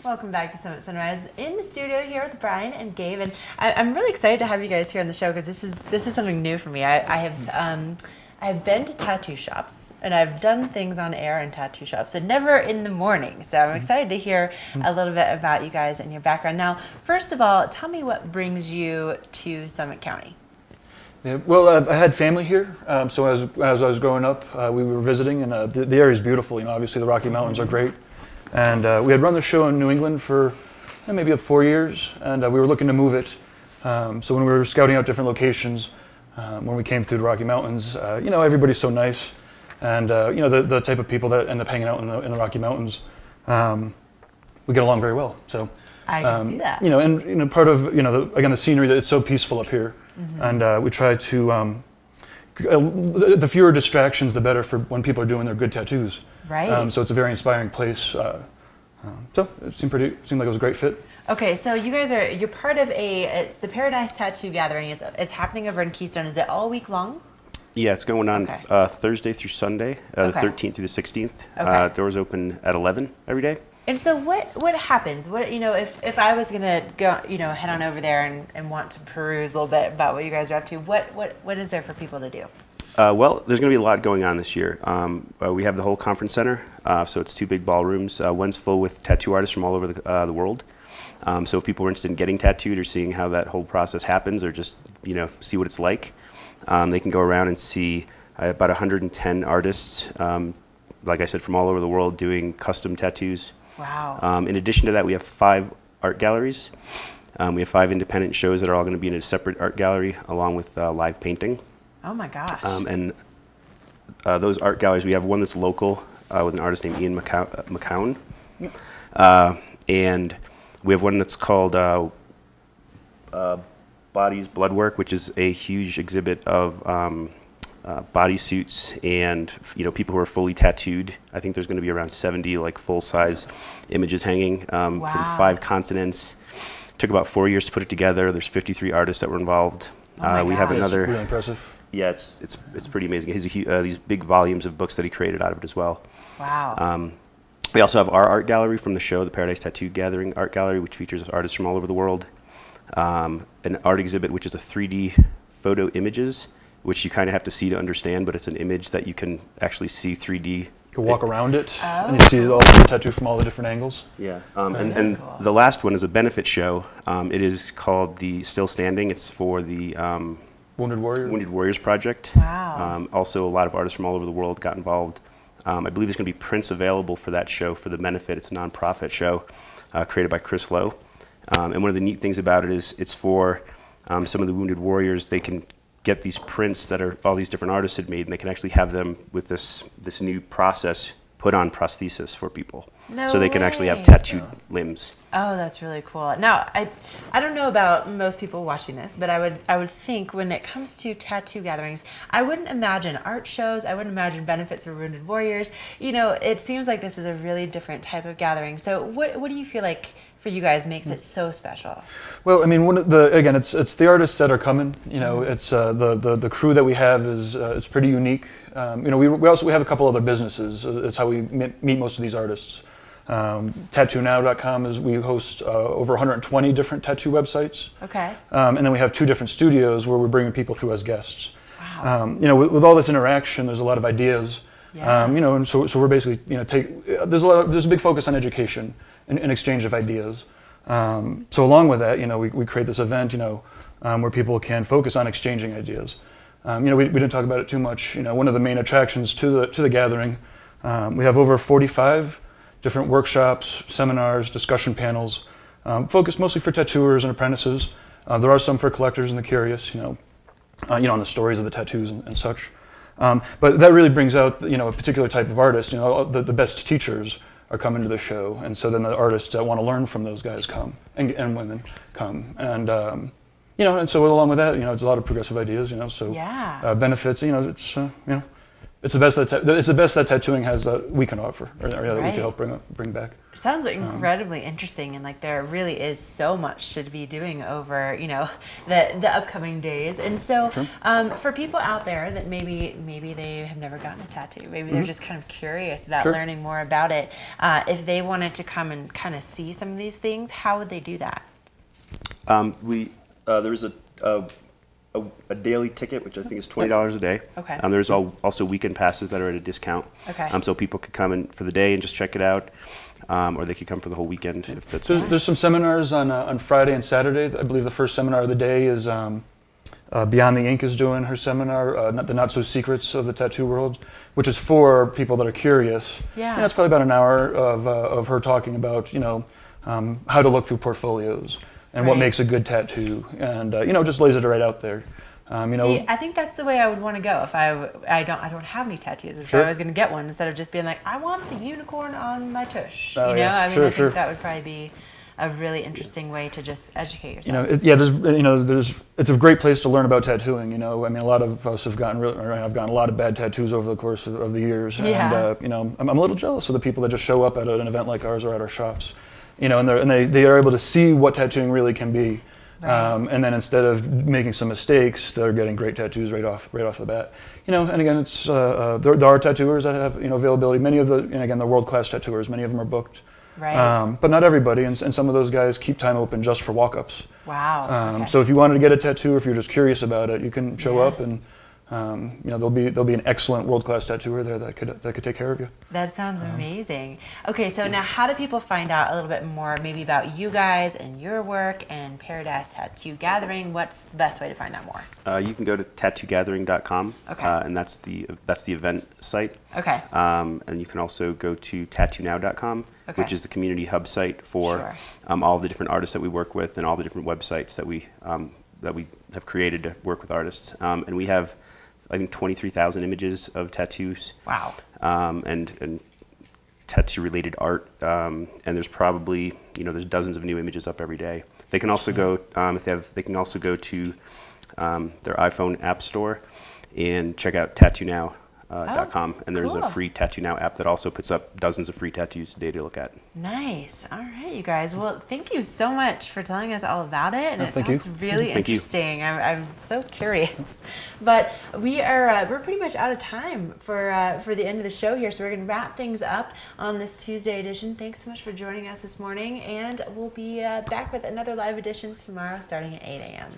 Welcome back to Summit Sunrise. In the studio here with Brian and Gabe, and I'm really excited to have you guys here on the show because this is something new for me. I've been to tattoo shops and I've done things on air in tattoo shops, but never in the morning. So I'm excited to hear a little bit about you guys and your background. Now, first of all, tell me what brings you to Summit County. Yeah, well, I had family here, so as I was growing up, we were visiting, and the area is beautiful. You know, obviously the Rocky Mountains are great, and we had run the show in New England for maybe 4 years, and we were looking to move it. So when we were scouting out different locations, when we came through the Rocky Mountains, you know, everybody's so nice, and you know, the type of people that end up hanging out in the Rocky Mountains, we get along very well. So I can see that. You know, and you know, part of again the scenery, that it's so peaceful up here. And we try to, the fewer distractions, the better for when people are doing their good tattoos. Right. So it's a very inspiring place. So it seemed like it was a great fit. Okay, so you guys you're part of it's the Paradise Tattoo Gathering. It's happening over in Keystone. Is it all week long? Yeah, it's going on Thursday through Sunday, the 13th through the 16th. Okay. Doors open at 11 every day. And so what happens? What, you know, if I was gonna go, you know, head on over there and want to peruse a little bit about what you guys are up to, what is there for people to do? Well, there's going to be a lot going on this year. We have the whole conference center, so it's 2 big ballrooms. One's full with tattoo artists from all over the world. So if people are interested in getting tattooed or seeing how that whole process happens, or just see what it's like, they can go around and see about 110 artists, like I said, from all over the world doing custom tattoos. Wow. In addition to that, we have 5 art galleries. We have 5 independent shows that are all going to be in a separate art gallery, along with live painting. Oh my gosh. And those art galleries, we have one that's local with an artist named Ian McCown. And we have one that's called Bodies Bloodwork, which is a huge exhibit of bodysuits and people who are fully tattooed. I think there's going to be around 70 like full-size images hanging from 5 continents. Took about 4 years to put it together. There's 53 artists that were involved. We have another. It's really impressive. Yeah, it's pretty amazing. He has these big volumes of books that he created out of it as well. Wow. We also have our art gallery from the show, the Paradise Tattoo Gathering Art Gallery, which features artists from all over the world. An art exhibit, which is a 3D photo images, which you kind of have to see to understand, but it's an image that you can actually see 3D. You can walk around it, and you see all the tattoo from all the different angles. Yeah, and cool. The last one is a benefit show. It is called the Still Standing. It's for the Wounded Warriors Project. Wow. Also, a lot of artists from all over the world got involved. I believe there's going to be prints available for that show for the benefit. It's a nonprofit show created by Chris Lowe. And one of the neat things about it is it's for some of the Wounded Warriors. They can get these prints that are all these different artists had made, and they can actually have them with this new process put on prosthesis for people. So they can actually have tattooed limbs. Oh, that's really cool. Now, I don't know about most people watching this, but I would think when it comes to tattoo gatherings, I wouldn't imagine art shows, I wouldn't imagine benefits for Wounded Warriors. You know, it seems like this is a really different type of gathering. So what do you feel like for you guys makes it so special? Well, I mean, again, it's the artists that are coming. You know, it's the crew that we have is it's pretty unique. You know, we also have a couple other businesses. It's how we meet most of these artists. TattooNow.com is we host over 120 different tattoo websites. Okay. And then we have 2 different studios where we're bringing people through as guests. Wow. You know, with all this interaction, there's a lot of ideas. Yeah. You know, and so we're basically there's a big focus on education and exchange of ideas. So along with that, you know, we create this event, you know, where people can focus on exchanging ideas. You know, we didn't talk about it too much. You know, one of the main attractions to the gathering, we have over 45 different workshops, seminars, discussion panels, focused mostly for tattooers and apprentices. There are some for collectors and the curious, you know, on the stories of the tattoos and such. But that really brings out, you know, a particular type of artist. You know, the best teachers are coming to the show, and so then the artists that want to learn from those guys come, and women come, and you know, and so along with that, you know, it's a lot of progressive ideas, you know, so yeah. Benefits, you know, it's you know, it's the best that tattooing has that we can offer, or that we Right. can help bring back. It sounds incredibly interesting, and like there really is so much to be doing over, you know, the upcoming days. And so, for people out there that maybe they have never gotten a tattoo, maybe they're just kind of curious about Sure. learning more about it. If they wanted to come and kind of see some of these things, how would they do that? There's a daily ticket, which I think is $20 a day. Okay. There's also weekend passes that are at a discount. Okay. So people could come in for the day and just check it out, or they could come for the whole weekend if that's. There's some seminars on Friday and Saturday. I believe the first seminar of the day is Beyond the Ink is doing her seminar, the Not So Secrets of the Tattoo World, which is for people that are curious. Yeah. And it's probably about an hour of her talking about, you know, how to look through portfolios and what Right. makes a good tattoo, and you know, just lays it right out there. You know, See, I think that's the way I would want to go if I don't have any tattoos. If Sure. I was going to get one, instead of just being like, I want the unicorn on my tush. Oh, you know, yeah. I mean, Sure, I think sure. that would probably be a really interesting way to just educate you know, yourself. it's a great place to learn about tattooing. You know, I mean, a lot of us have gotten, I've gotten a lot of bad tattoos over the course of the years, Yeah. and you know, I'm a little jealous of the people that just show up at an event like ours or at our shops. You know, and they are able to see what tattooing really can be. Right. And then instead of making some mistakes, they're getting great tattoos right off the bat. You know, and again, it's there are tattooers that have, you know, availability. Many of the world-class tattooers, many of them are booked. Right. But not everybody, and some of those guys keep time open just for walk-ups. Wow. Okay. So if you wanted to get a tattoo, or if you're just curious about it, you can show Yeah. up, and you know, there'll be an excellent world-class tattooer there that could take care of you. That sounds amazing. Okay, so now how do people find out a little bit more maybe about you guys and your work and Paradise Tattoo Gathering? What's the best way to find out more? You can go to tattoogathering.com, Okay. and that's the event site. Okay. And you can also go to tattoonnow.com, Okay. which is the community hub site for Sure. all the different artists that we work with and all the different websites that we have created to work with artists. And we have, I think, 23,000 images of tattoos. Wow. And tattoo-related art. And there's probably, you know, there's dozens of new images up every day. They can also go they can also go to their iPhone app store and check out tattoonnow.com. And there's cool. a free Tattoo Now app that also puts up dozens of free tattoos a day to look at. Nice. All right, you guys. Well, thank you so much for telling us all about it. And it thank you. sounds really Thank you. interesting. I'm so curious. But we're pretty much out of time for the end of the show here. So we're going to wrap things up on this Tuesday edition. Thanks so much for joining us this morning. And we'll be back with another live edition tomorrow starting at 8 a.m.